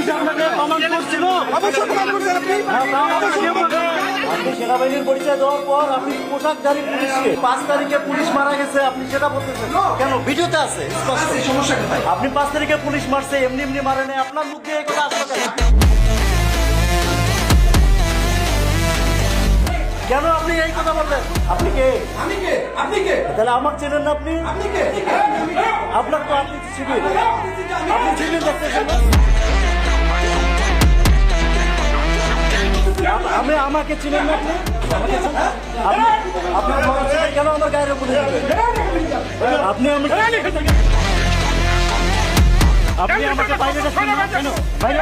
Police আপনাকে command করছিল। আপনি সেনাবাহিনীর পরিচয় দেওয়ার পর আপনি পোশাকধারী পুলিশকে 5 তারিখে পুলিশ মারা গেছে আপনি সেটা বলতেছেন কেন? ভিডিওতে আছে স্পষ্ট। সমস্যা কোথায়? আপনি 5 তারিখে পুলিশ মারছে, এমনি এমনি মারে নাই। আপনার মুখ দিয়ে এই কথা আসলো কেন? কেন আপনি এই কথা বললেন? আপনি কে? আমি কে? আপনি কে? তাহলে আমার চেনেন না আপনি? আপনি কে? আপনার তো আপনি সিভিল, আপনি সিভিল দেখতেছেন না? আমি আমাকে চিনেন না আপনি? আমাকে চিনেন? আপনার ঘর থেকে কেন আমার গায়ের উপরে দিবেন? আপনি আপনি আমাকে বাইরে কেন বাইরে